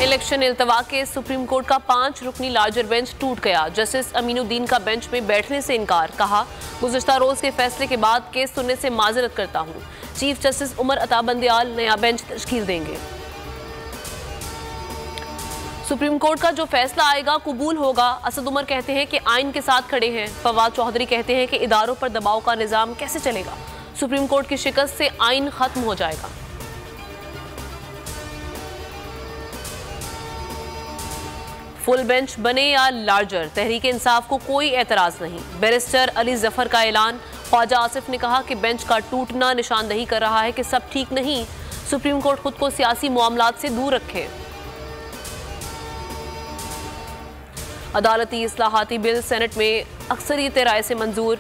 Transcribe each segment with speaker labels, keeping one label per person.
Speaker 1: Election इल्तवा के supreme court का 5 रुकनी larger bench टूट गया। जस्टिस अमीनुद्दीन का बेंच में बैठने से इनकार। कहा, गुज़िश्ता रोज के फैसले के बाद केस सुनने से माजरत करता हूं। चीफ जस्टिस उमर अता बंदियाल नया बेंच तश्कील देंगे। सुप्रीम कोर्ट का जो फैसला आएगा कबूल होगा। असद उमर कहते हैं कि आइन के साथ खड़े हैं। फवाद चौधरी कहते हैं कि इदारों पर दबाव का निजाम कैसे चलेगा। सुप्रीम कोर्ट की शिकस्त से आइन खत्म हो जाएगा। फुल बेंच बने या लार्जर, तहरीक इंसाफ को कोई एतराज नहीं। बैरिस्टर अली जफर का ऐलान। ख्वाजा आसिफ ने कहा कि बेंच का टूटना निशानदही कर रहा है कि सब ठीक नहीं। सुप्रीम कोर्ट खुद को सियासी मामलात से दूर रखे। अदालती इस्लाहाती बिल सेनेट में अक्सरियत राय से मंजूर।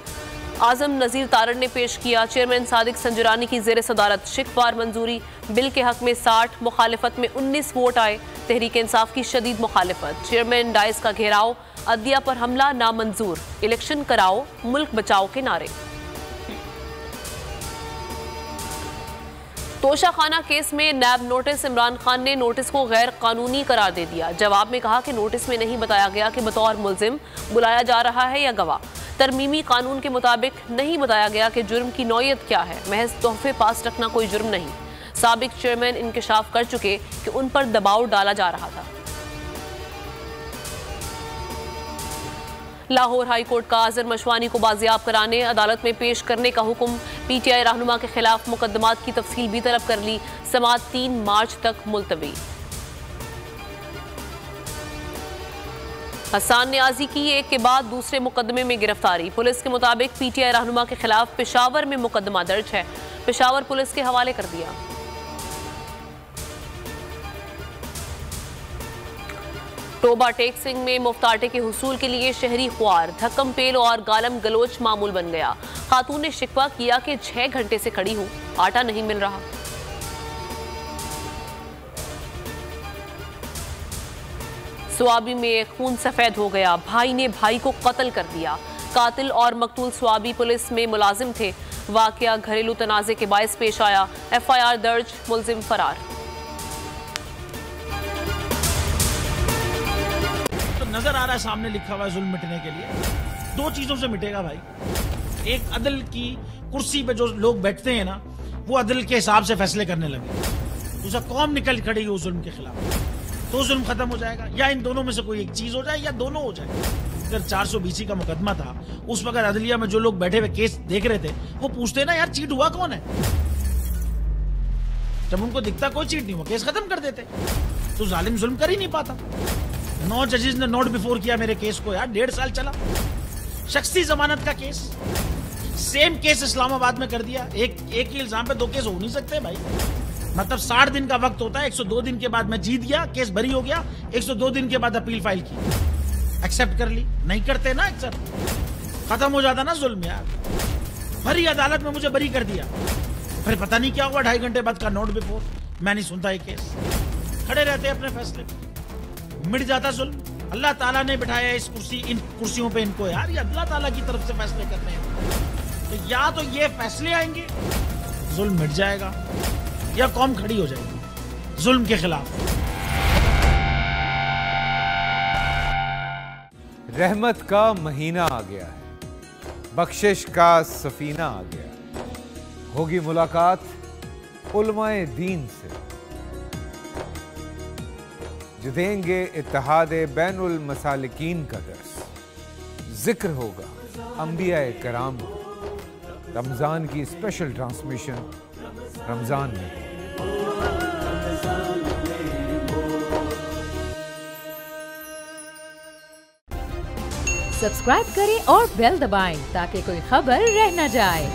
Speaker 1: आजम नजीर तारड़ ने पेश किया। चेयरमैन सादिक संजरानी की जेर सदारत शिकवार मंजूरी। बिल के हक में 60, मुखालिफत में 19 वोट आए। तहरीक इंसाफ की शदीद मुखालिफत। चेयरमैन डाइस का घेराव। अदलिया पर हमला नामंजूर। इलेक्शन कराओ, मुल्क बचाओ के नारे। तोशा खाना केस में नैब नोटिस। इमरान खान ने नोटिस को गैर कानूनी करार दे दिया। जवाब में कहा कि नोटिस में नहीं बताया गया कि बतौर मुल्जिम बुलाया जा रहा है या गवाह। तरमीमी कानून के मुताबिक नहीं बताया गया कि जुर्म की नौयत क्या है। महज तोहफे पास रखना कोई जुर्म नहीं। साबिक चेयरमैन इंकशाफ कर चुके कि उन पर दबाव डाला जा रहा था। लाहौर हाई कोर्ट का अजहर मशवानी को बाजियाब कराने अदालत में पेश करने का हुक्म। पीटीआई रहनुमा के खिलाफ मुकदमात की तफसील भी तलब कर ली। समाअत 3 मार्च तक मुलतवी। हसन नियाजी की एक के बाद दूसरे मुकदमे में गिरफ्तारी। पुलिस के मुताबिक पीटीआई रहनुमा के खिलाफ पेशावर में मुकदमा दर्ज है। पेशावर पुलिस के हवाले कर दिया। टोबा टेक्सिंग में मुफ्त आटे के हुसूल के लिए शहरी ख्वार। धक्कम पेल और गालम गलोच मामूल बन गया। खातून ने शिकवा किया कि 6 घंटे से खड़ी हूं, आटा नहीं मिल रहा। स्वाबी में खून सफेद हो गया। भाई ने भाई को कत्ल कर दिया। कातिल और मकतूल स्वाबी पुलिस में मुलाजिम थे। वाकया घरेलू तनाजे के बायस पेश आया। FIR दर्ज, मुलजिम फरार।
Speaker 2: तो नजर आ रहा है सामने लिखा हुआ है जुल्म मिटने के लिए 2 चीजों से मिटेगा भाई। एक, अदल की कुर्सी पे जो लोग बैठते हैं ना, वो अदल के हिसाब से फैसले करने लगे। दूसरा, कौम निकल खड़ी उस जुल्म के खिलाफ, तो जुल्म खत्म हो जाएगा। या इन दोनों में से कोई एक चीज हो जाए या दोनों हो जाए। अगर 420 का मुकदमा था, उस वक्त अदलिया में जो लोग बैठे हुए केस देख रहे थे, वो पूछते ना, यार चीट हुआ कौन है। जब उनको दिखता कोई चीट नहीं हुआ, केस खत्म कर देते। तो जालिम जुल्म कर ही नहीं पाता। 9 जजेस ने नोट बिफोर किया मेरे केस को, यार 1.5 साल चला। शख्सी जमानत का केस, सेम केस इस्लामाबाद में कर दिया। एक ही इल्जाम पे 2 केस हो नहीं सकते भाई। मतलब 60 दिन का वक्त होता है। 102 दिन के बाद मैं जीत गया, केस बरी हो गया। 102 दिन के बाद अपील फाइल की, एक्सेप्ट कर ली। नहीं करते ना एक्सेप्ट, खत्म हो जाता ना जुल्म यार। भरी अदालत में मुझे बरी कर दिया, फिर पता नहीं क्या हुआ 2.5 घंटे बाद का नोट बिफोर। मैं नहीं सुनता ये केस, खड़े रहते अपने फैसले पे, मिट जाता जुल्म। अल्लाह ताला ने बिठाया इन कुर्सियों पे इनको यार, ये अल्लाह ताला की तरफ से फैसले करने हैं। तो या तो ये फैसले आएंगे, जुल्म मिट जाएगा, या कौम खड़ी हो जाएगी जुल्म के खिलाफ।
Speaker 3: रहमत का महीना आ गया है, बख्शिश का सफीना आ गया। होगी मुलाकात उलमाए दीन से, जो देंगे इत्तेहादे बैनुल मसालिकीन का दर्स। जिक्र होगा अंबियाए कराम। रमजान की स्पेशल ट्रांसमिशन रमजान में।
Speaker 4: सब्सक्राइब करें और बेल दबाएं ताकि कोई खबर रह न जाए।